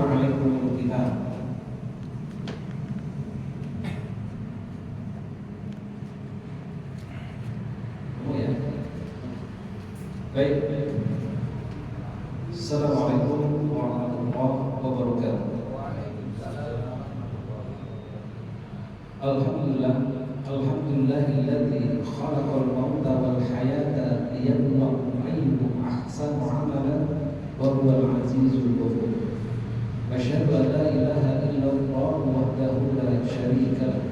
alaikumul kitab. Oh ya. Baik. Assalamualaikum warahmatullahi wabarakatuh. Alhamdulillahilladzi khalaqal mauta wal hayata liyabluwakum ayyukum ahsanu amalan wa huwal azizul ghafur. Asyhadu an la ilaha illallah wahdahu la syarika lahu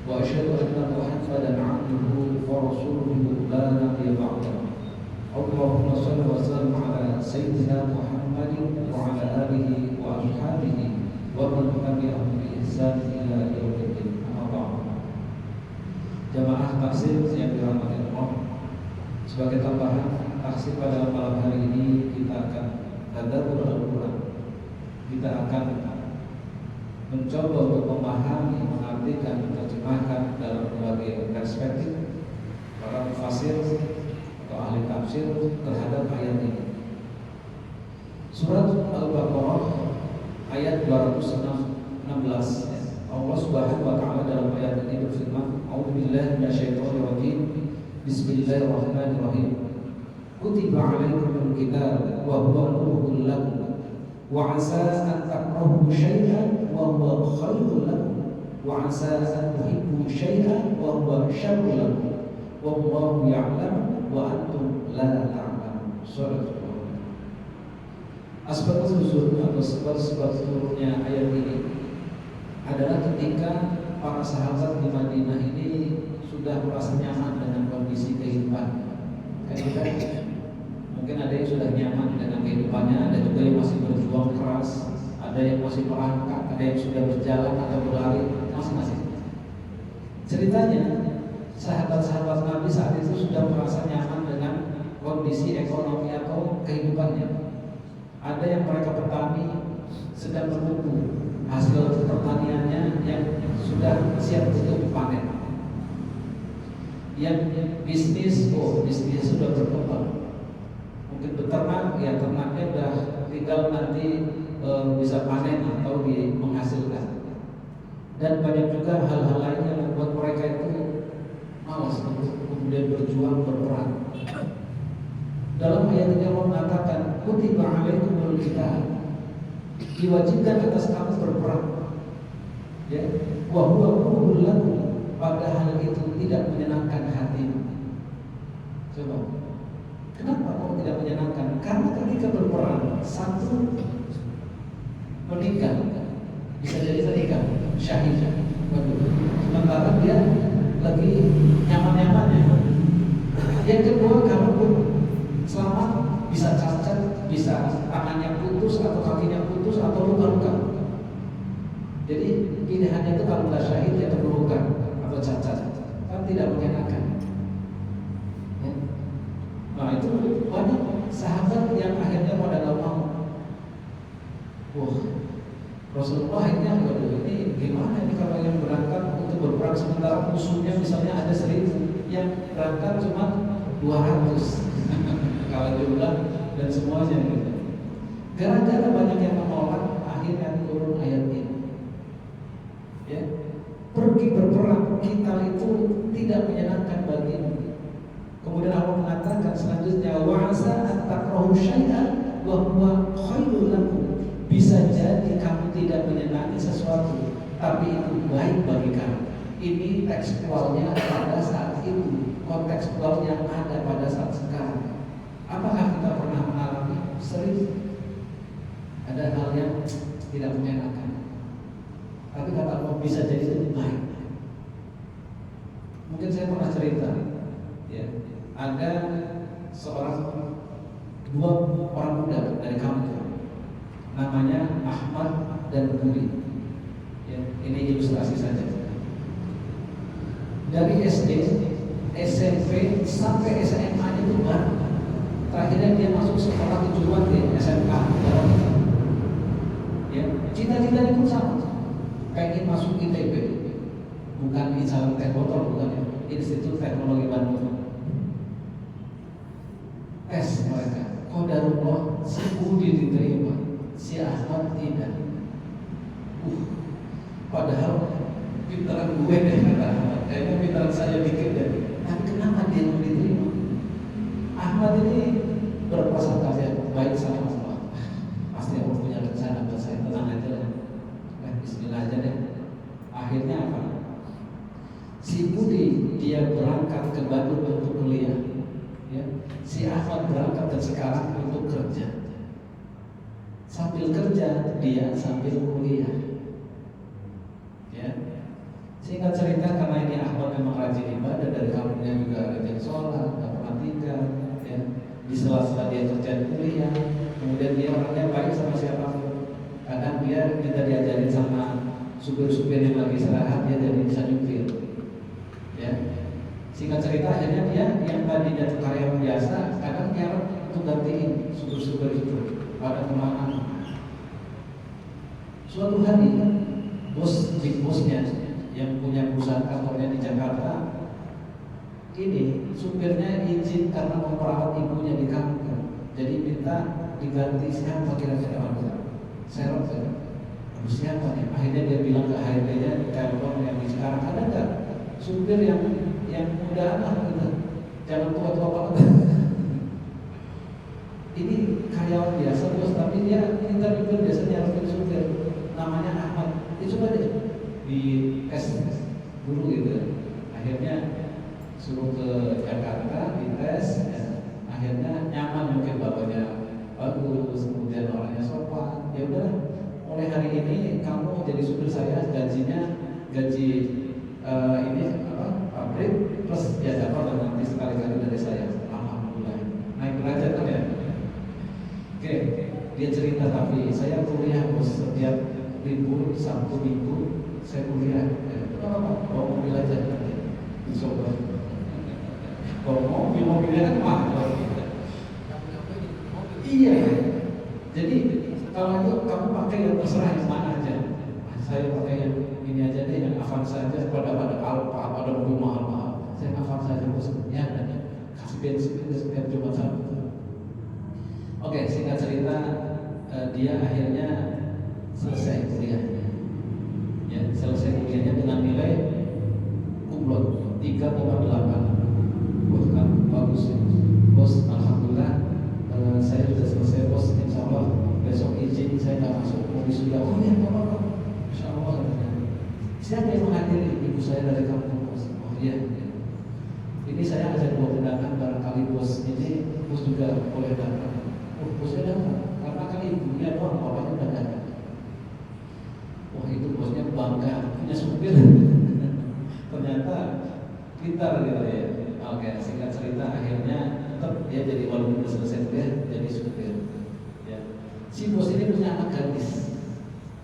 wa asyhadu anna Muhammadan 'abduhu wa rasuluhu la nabiyya ba'dahu. Allahumma shalli wa sallim ala sayyidina Muhammadin wa ala alihi wa ashabihi wa man tabi'ahum bi ihsan ila yaumil din. Jamaah taksir yang dirahmati Allah, sebagai tambahan taksir pada malam hari ini kita akan tadabbur Al-Quran. Kita akan mencoba untuk memahami, mengartikan, menerjemahkan dalam berbagai perspektif para mufassir atau ahli tafsir terhadap ayat ini. Surat Al-Baqarah ayat 216. Allah Subhanahu wa taala dalam ayat ini berfirman, "A'udzubillahi minasyaitonir rajim. Bismillahirrahmanirrahim. Kutiba 'alaikumul kitab wa huwa nuurun lakum wa 'asa an takrahu syai'an wa huwa khairun lakum wa 'asa an tuhibbu syai'an wa huwa syarrun lakum wallahu ya'lam wa antum la ta'lamun." Surah Al-Baqarah. Asbab nuzul atau sebab turunnya ayat ini adalah ketika para sahabat di Madinah ini sudah merasa nyaman dengan kondisi kehidupan. Mungkin ada yang sudah nyaman dengan kehidupannya, ada juga yang masih berjuang keras, ada yang masih merangkak, ada yang sudah berjalan atau berlari, masing-masing. Ceritanya, sahabat-sahabat Nabi saat itu sudah merasa nyaman dengan kondisi ekonomi atau kehidupannya. Ada yang mereka petani sedang menunggu hasil pertaniannya yang sudah siap untuk panen. Yang bisnis sudah berkembang. Mungkin beternak, ya ternaknya sudah tinggal nanti bisa panen atau menghasilkan. Dan banyak juga hal-hal lain yang membuat mereka itu malas untuk kemudian berjuang berperang. Dalam ayat ini Allah mengatakan, "Kutiba 'alaikumul kitab." Diwajibkan atas kamu berperang, ya. Wa huwa nuurun lakum, padahal itu tidak menyenangkan hatimu. Coba, kenapa kok tidak menyenangkan? Karena ketika berperang, satu meninggal, bisa jadi meninggal, syahid. Sementara dia lagi nyaman-nyamannya. Yang kedua, kalaupun selamat, bisa cacat, bisa tangannya putus atau kakinya putus atau luka-luka. Jadi pilihannya itu kalau nggak syahid ya terluka atau cacat, kan tidak menyenangkan. Ya. Nah itu banyak sahabat yang akhirnya pada nggak mau. Wah, Rasulullah ini gimana ini kalau yang berangkat untuk berperang sementara musuhnya misalnya ada 1000, yang berangkat cuma 200 kalau jumlah dan semuanya gitu. Gara-gara banyak yang menolak, akhirnya turun ayat ini. Ya, pergi berperang kita itu tidak menyenangkan bagimu. Kemudian Allah mengatakan selanjutnya, wa 'asa an takrahu syai'an wa huwa khairul lakum. Bisa jadi kamu tidak menyenangi sesuatu, tapi itu baik bagi kamu. Ini tekstualnya pada saat itu, kontekstual yang ada pada saat sekarang. Apakah kita pernah mengalami? Sering ada hal yang tidak menyenangkan, tapi kata Allah bisa jadi lebih baik. Mungkin saya pernah cerita, ya, ada dua orang muda dari kampung, namanya Ahmad dan Budi. Ya, ini ilustrasi saja. Dari SD, SMP sampai SMA itu bareng. Terakhirnya dia masuk sekolah kejuruan di SMK. Ya, cita-citanya pun sama. Pengen masuk ITB, bukan Institut Teknologi, bukan ya, Institut Teknologi Bandung. Tes mereka, qadarullah, si Budi diterima. si Ahmad tidak. Padahal pintaran gue deh kata Ahmad, kayaknya pintaran saya dikit deh. Tapi kenapa dia mau diterima? Ahmad ini berprasangka baik sama Allah. Pasti Allah punya rencana buat saya, tenang aja lah. Bismillah aja deh. Akhirnya apa? Si Budi dia berangkat ke Bandung untuk kuliah, ya. Si Ahmad berangkat dan sekarang untuk kerja. Sambil kerja dia sambil kuliah, ya. Singkat cerita, karena ini Ahmad memang rajin ibadah, dari kampungnya juga rajin sholat, gak pernah tinggal, ya. Di sela-sela dia kerja kuliah, kemudian dia orangnya baik sama siapapun. Kadang dia kita diajarin sama supir-supir yang lagi istirahat, dia jadi bisa nyupir, ya. Singkat cerita, akhirnya dia yang tadinya karyawan biasa, kadang dia untuk gantiin supir-supir itu pada kemana. Suatu hari big bosnya yang punya perusahaan kantornya di Jakarta ini supirnya izin karena memperawat ibunya di kampung, jadi minta diganti siapa kira-kira orang. Saya siapa nih? Akhirnya dia bilang ke HRD-nya di telepon yang di sekarang, ada nggak supir yang muda gitu, jangan tua-tua banget. Ini karyawan biasa bos, tapi dia interview biasanya harus jadi supir. Namanya Ahmad. Itu coba deh di tes dulu gitu. Akhirnya suruh ke Jakarta di tes, ya. Akhirnya nyaman, mungkin bapaknya bagus, kemudian orangnya sopan. Ya udah, mulai hari ini kamu jadi supir saya, gajinya gaji ini apa, pabrik plus ya dapat nanti sekali-kali dari saya. Alhamdulillah, naik derajat kan ya. Oke, dia cerita, tapi saya kuliah bos, setiap libur Sabtu Minggu saya kuliah. Apa? Bawa mobil aja, coba. Kalau mobilnya kan mahal. Iya. Jadi kalau itu kamu pakai yang terserah yang mana aja. Saya pakai yang ini aja deh, yang Avanza aja. Pada Alfa, pada mobil mahal-mahal. Saya Avanza aja bos. Ya, kasih bensin setiap Jumat Sabtu. Oke, singkat cerita, dia akhirnya selesai kuliahnya. Ya, selesai kuliahnya dengan nilai kumlot 3,8. Wah, kan bagus ya. Bos, alhamdulillah saya sudah selesai bos. Insya Allah besok izin saya nggak masuk wisuda. Oh iya, apa-apa. Insya Allah. Siapa yang menghadiri? Ibu saya dari kampung bos. Oh iya. Ini saya ada 2 undangan, barangkali bos ini bos juga boleh datang. Bosnya datang, karena kan ibunya doang, bapaknya udah datang. Wah, itu bosnya bangga punya supir. Ternyata pintar gitu ya. Oke, singkat cerita, akhirnya tetap dia jadi, walaupun udah selesai kuliah jadi supir. Ya. Si bos ini punya anak gadis,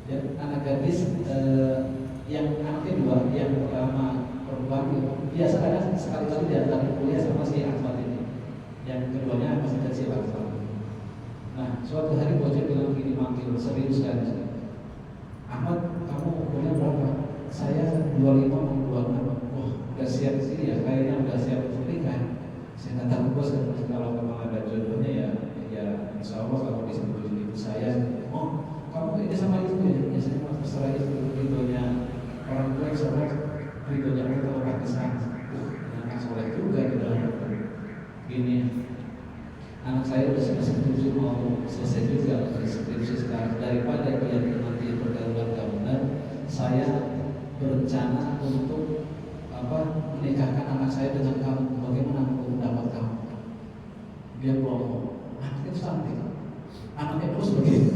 ya, anak gadis yang anaknya 2, yang pertama perempuan. Biasa kadang sekali-kali diantar kuliah sama si Ahmad ini, yang keduanya masih kecil Ahmad. Nah, suatu hari bosnya bilang gini, manggil serius kan, Ahmad, kamu umurnya berapa? Saya 25 mau 26. Wah, udah siap sih ya, kayaknya udah siap untuk nikah. Saya kata bos, kalau memang ada jodohnya ya insya Allah kalau bisa menjadi ibu saya. Oh, kamu ini sama ibu ya? Ya saya mau terserah itu, ridhonya orang tua sama ridhonya Allah kalau pakai sana. Nah, soleh juga gitu. Gini, anak saya sudah setuju mau selesai juga skripsi sekarang. Daripada dia nanti pergaulan gak benar, saya berencana untuk menikahkan anak saya dengan kamu. Bagaimana menurut pendapat kamu? Dia promo, anaknya itu cantik, anaknya terus begitu.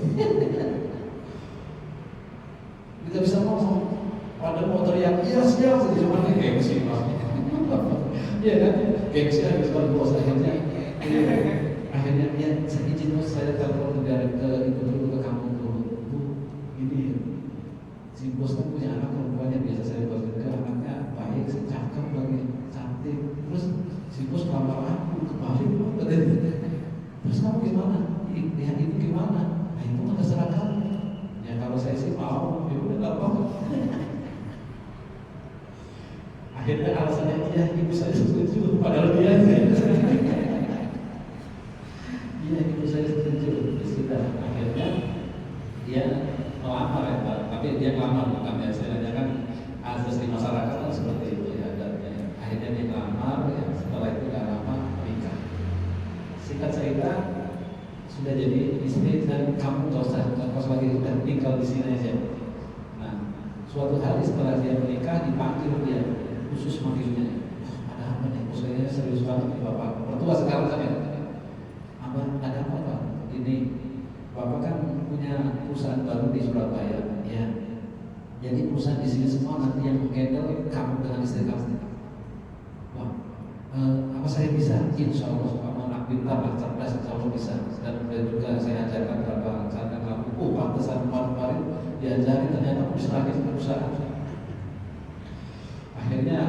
Kita bisa ngomong, pada mau teriak, iya siap, jadi cuma gengsi pak. Iya kan, gengsi aja sebagai bos. Akhirnya dia saya izin bos, saya telepon ke ibu dulu, ke kampung dulu. Bu, ini si bos kan punya anak perempuannya, biasa saya bagi ke anaknya baik, cakep lagi, cantik. Terus si bos melamar aku, kebalik banget. Terus kamu gimana? Yang itu gimana? Nah itu kan terserah kamu. Ya kalau saya sih mau, ya udah nggak apa-apa. Akhirnya alasannya iya, ibu saya setuju, padahal dia iya, ibu saya setuju. Sudah, akhirnya ya, istilahnya kan asas di masyarakat kan seperti itu ya adatnya. Akhirnya dia ngelamar, ya setelah itu nggak lama menikah. Singkat cerita sudah jadi istri dan kamu nggak usah kos lagi, udah tinggal di sini aja. Nah, suatu hari setelah dia menikah dipanggil dia, khusus manggilnya. Ada apa nih? Maksudnya serius banget nih bapak. Mertua sekarang kan ya. Abang ada apa pak? Ini bapak kan punya perusahaan baru di Surabaya, ya. Jadi perusahaan di sini semua nanti yang handle kamu dengan istri kamu. Wah, apa saya bisa? Insya Allah kamu anak pintar, anak cerdas, insya Allah bisa. Dan juga saya ajarkan beberapa cara kamu. Pantesan kemarin diajari ternyata bisa lagi perusahaan. Akhirnya,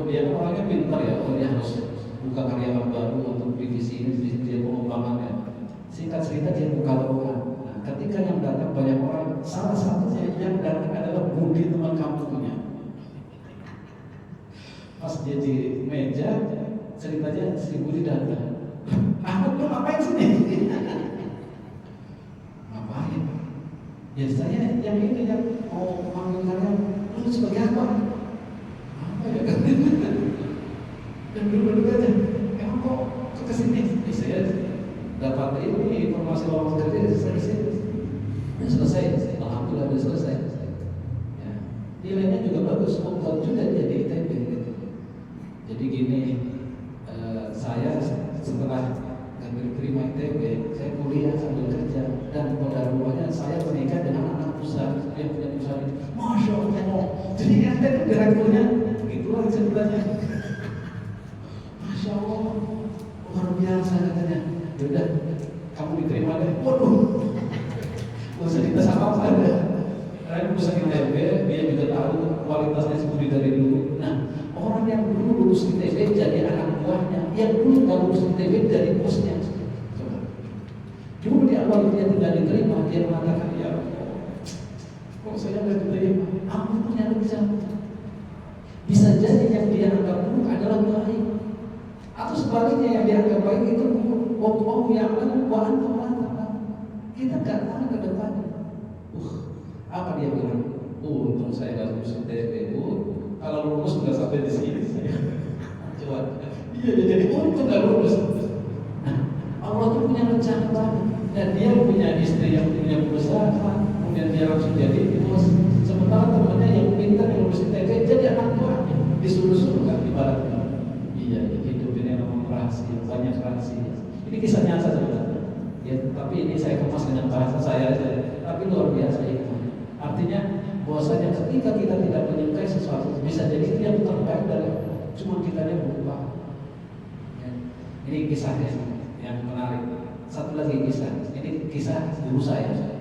dia orangnya pintar ya, dia harus buka karyawan baru untuk divisi ini, divisi dia pengembangannya. Singkat cerita dia buka lowongan. Nah, ketika yang datang banyak orang, salah satunya yang datang adalah Budi teman kampungnya. Pas dia di meja, ceritanya si Budi datang. Ahmad, lu ngapain sini? Ngapain? Ya saya yang ini yang mau manggil kalian, lu sebagai apa? Apa ya kan? Dan dulu aja, emang kok kesini? Saya dapat ini informasi lowongan kerja selesai. Alhamdulillah sudah selesai. Ya. Nilainya juga bagus, bagus juga dia di ITB. Gitu. Jadi gini, saya setelah terima ITB, saya kuliah sambil kerja dan pada rumahnya saya menikah dengan anak usaha yang punya usaha. Masya Allah, jadi ente itu direkturnya, gitulah ceritanya. Masya Allah, luar biasa katanya. Yaudah, kamu diterima deh. Waduh, gak usah dites apa-apa ada. Karena usaha ITB, dia juga tahu kualitasnya seperti dari dulu. Nah, orang yang dulu lulus ITB jadi anak buahnya, yang dulu nggak lulus ITB jadi bosnya. Coba. Dulu di awal dia tidak diterima, dia mengatakan ya, kok saya nggak diterima? Aku punya rencana. Bisa jadi yang dia anggap buruk adalah baik, atau sebaliknya yang dianggap baik itu buruk. Yang bahan kita nggak tahu ke depannya. Apa dia bilang? Untung saya nggak lulus ITB, kalau lulus nggak sampai di sini saya. Coba, iya jadi untung nggak lulus. Nah, Allah tuh punya rencana banget, dan dia punya istri yang punya perusahaan, kemudian dia langsung jadi bos. Sementara temannya yang pintar yang lulus ITB jadi anak buahnya, disuruh-suruh kan ibaratnya. Iya, hidup ini memang rahasia, banyak rahasia. Ini kisah nyata sebenarnya. Ya, tapi ini saya kemas dengan bahasa saya aja. Tapi luar biasa ini. Artinya bahwasanya ketika kita tidak menyukai sesuatu, bisa jadi itu yang terbaik dari cuma kitanya berubah. Ya. Ini kisahnya yang menarik. Satu lagi kisah. Ini kisah guru saya.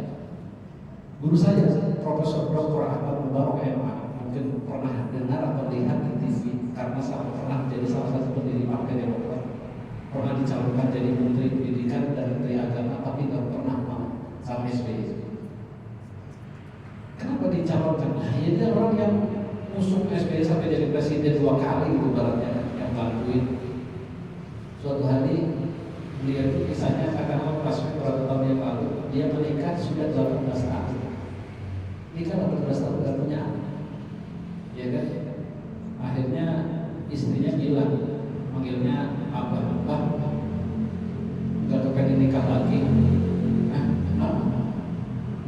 Guru saya, Profesor Dr. Ahmad Mubarak MA, mungkin pernah dengar atau lihat di TV karena saya pernah jadi salah satu pendiri Partai Demokrat. Pernah dicalonkan jadi Menteri Pendidikan dan Menteri Agama, tapi nggak pernah mau sama SBY. Kenapa dicalonkan? Nah, ini orang yang musuh SBY sampai jadi presiden 2 kali itu baratnya yang bantuin. Suatu hari beliau itu kisahnya karena pas beberapa tahun yang lalu dia menikah sudah 18 tahun. Nikah 18 tahun gak punya anak, ya kan? Akhirnya istrinya bilang, manggilnya abah, nggak kepengen nikah lagi.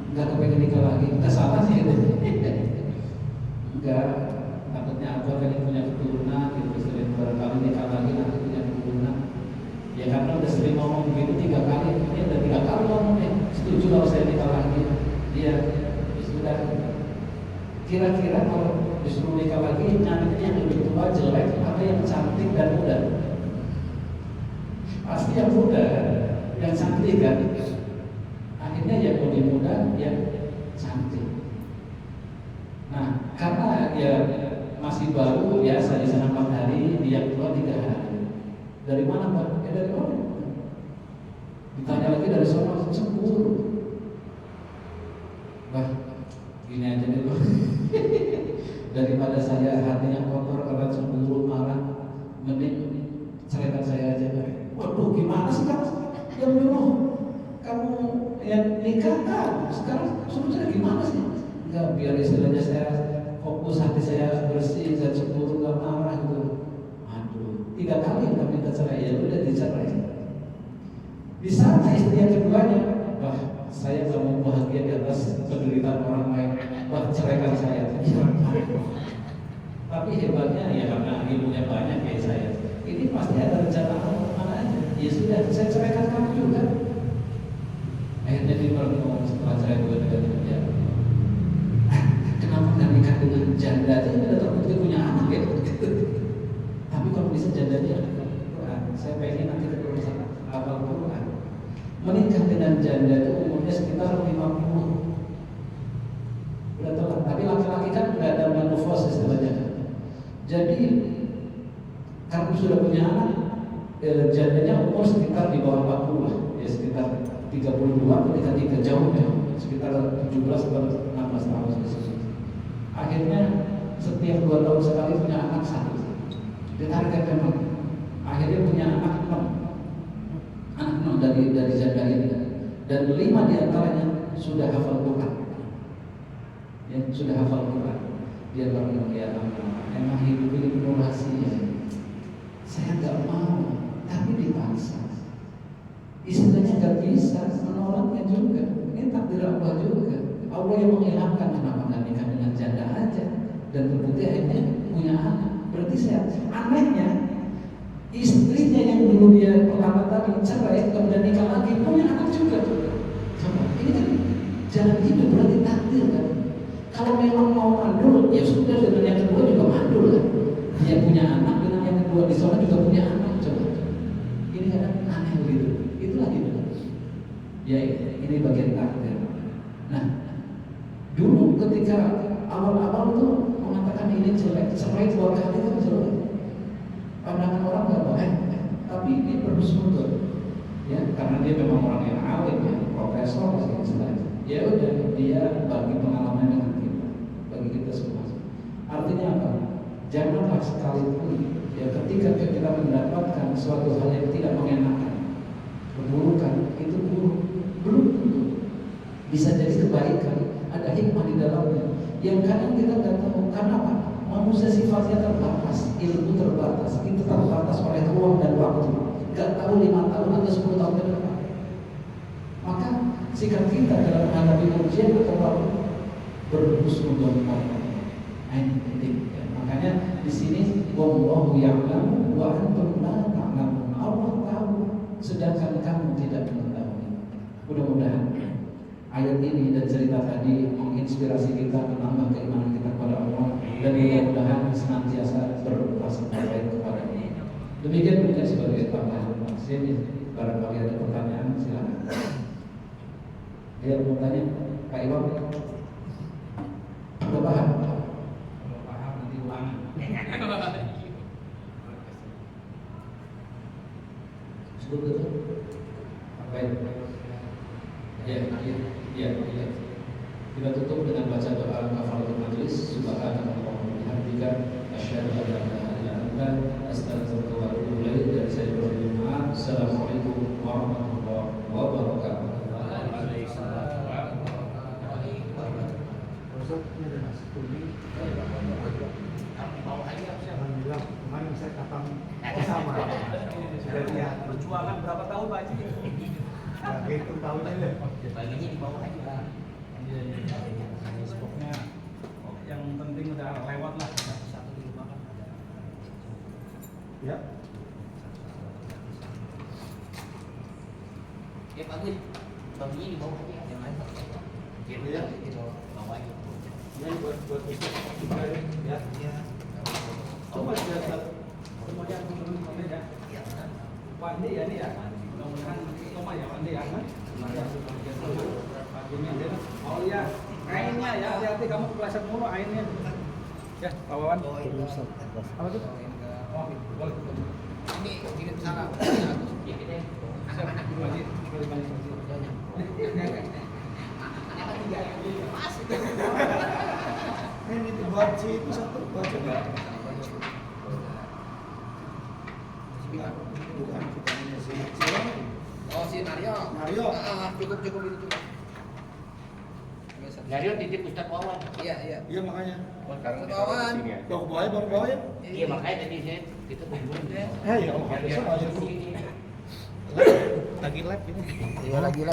Nggak kepengen nikah lagi, kesalahan sih itu. Enggak, takutnya abah pengen punya keturunan, gitu. Sering barangkali nikah lagi nanti punya keturunan. Ya karena udah sering ngomong begitu 3 kali, ini udah 3 kali ngomongnya. Setuju kalau saya nikah lagi. Dia sudah. Kira-kira kalau disuruh nikah lagi, nyarinya yang lebih tua, jelek, apa yang cantik dan muda? Pasti yang muda, yang cantik kan. Akhirnya yang lebih muda, yang cantik. Nah, karena dia masih baru, biasa di sana 4 hari, dia keluar 3 hari. Dari mana Pak? Ya dari mana? Ditanya lagi dari sana, 10. Bah, gini aja deh Pak. Daripada saya hatinya kotor karena cemburu, marah, mending ceraikan saya aja. Waduh, gimana sih kamu? Yang dulu kamu yang nikah kan? Sekarang suruh cerai gimana sih? Enggak, biar istilahnya saya fokus, hati saya bersih, saya cemburu, gak marah gitu. Aduh, 3 kali udah minta cerai, ya udah dicerai. Di sana istri yang keduanya, wah saya gak mau bahagia di atas penderitaan orang lain, wah ceraikan saya. Tapi hebatnya ya karena ilmunya banyak kayak saya, ini pasti ada rencana Allah kemana aja. Ya sudah, saya ceraikan kamu juga. Akhirnya dia merenung setelah cerai 2 negara penjara. Kenapa nggak nikah dengan janda aja? Udah terbukti punya anak ya. Tapi kalau bisa jandanya Quran. Saya pengen nanti ketemu sama hafal Quran. Menikah dengan janda itu umurnya sekitar 50. Udah telat. Tapi laki-laki kan nggak ada menopause istilahnya. Jadi karena sudah punya anak, jandanya umur sekitar di bawah 40 ya, sekitar 32 atau 33 jauh ya, sekitar 17 atau 16 tahun. Akhirnya setiap 2 tahun sekali punya anak 1. Ditarik memang. Akhirnya punya anak 6 dari janda ini, dan 5 diantaranya sudah hafal Quran. Ya, sudah hafal Quran. Dia bilang, ya emang hidup ini penuh rahasia. Saya nggak mau, tapi dipaksa. Istilahnya nggak bisa menolaknya juga. Ini takdir Allah juga. Allah yang mengilhamkan, kenapa nggak nikah dengan janda aja? Dan terbukti akhirnya punya anak. Berarti saya anehnya istrinya yang dulu dia pertama tadi cerai kemudian nikah lagi punya anak juga. Coba ini kan jalan hidup, berarti takdir kan. Kalau memang mau mandul, ya sudah, dengan yang kedua juga mandul kan. Dia punya anak, dengan yang kedua di sana juga punya anak. Coba ini kadang aneh begitu. Itulah hidup. Ya ini bagian takdir. Nah, dulu ketika awal-awal itu mengatakan ini jelek, cerai 2 kali kan jelek. Pandangan orang nggak baik, tapi ini bersyukur. Ya, karena dia memang orang yang alim ya, profesor istilahnya. Ya udah, dia bagi pengalaman dengan kita, bagi kita semua. Artinya apa? Janganlah sekalipun ya ketika kita mendapatkan suatu hal yang tidak mengenakan, keburukan itu belum tentu bisa jadi kebaikan. Ada hikmah di dalamnya yang kadang kita nggak tahu. Karena apa? Manusia sifatnya terbatas, ilmu terbatas, itu terbatas oleh ruang dan waktu. Gak tahu 5 tahun atau 10 tahun ke depan. Maka sikap kita dalam menghadapi ujian atau berhusnuzon. Nah ini penting. Ya. Makanya di sini wallahu ya'lamu wa antum la ta'lamun. Allah tahu, sedangkan kamu tidak mengetahui. Mudah-mudahan ayat ini dan cerita tadi menginspirasi kita, menambah keimanan kita kepada Allah, dan mudah-mudahan senantiasa berprasangka baik kepada Allah. Demikian mungkin sebagai tambahan maksud. Barangkali ada pertanyaan, silakan. Dia mau tanya, Pak Iwan, udah paham? Kalau paham nanti ulangan. Sebut dulu. Baik. Ya. Kita tutup dengan baca doa kafaratul majelis. Subhanallah wa bihamdika asyhadu an la ilaha illa anta astaghfiruka wa atubu ilaik. Dari saya Ibrahim. Assalamualaikum warahmatullahi wabarakatuh. Alhamdulillah, kemarin saya datang sama. Sudah lihat perjuangan berapa tahun Pak Haji? Gak itu tahunnya deh. Bagiannya di bawah aja. Iya. Stoknya yang penting udah lewat lah. Satu di rumah kan ada. Ya. Ya Pak Gus, baginya di bawah aja. Yang lain Iya. Di bawah aja. Ini buat kita ya. Iya. Coba lihat Semuanya turun sampai ya. Iya. Pak ini ya. Mudah-mudahan Toma ya Pak ya. Oh iya, ainnya ya, hati-hati kamu kepleset mulu ainnya. Ya, Pak Wawan. Apa tuh? Oh, boleh. Ini kirim salam. Ya, ini anak-anak di masjid. Anak-anak tiga. Pas. ini buat si itu satu buat juga. Bukan vitaminnya si Oh, si Mario. Mario. Cukup itu cukup. Dari titip Ustaz Wawan. Iya. Iya makanya. Sekarang kawan. Bawa ya. Iya makanya tadi saya kita kumpulin. Ya Allah, besok aja. Lagi live ini. Iya lagi lah.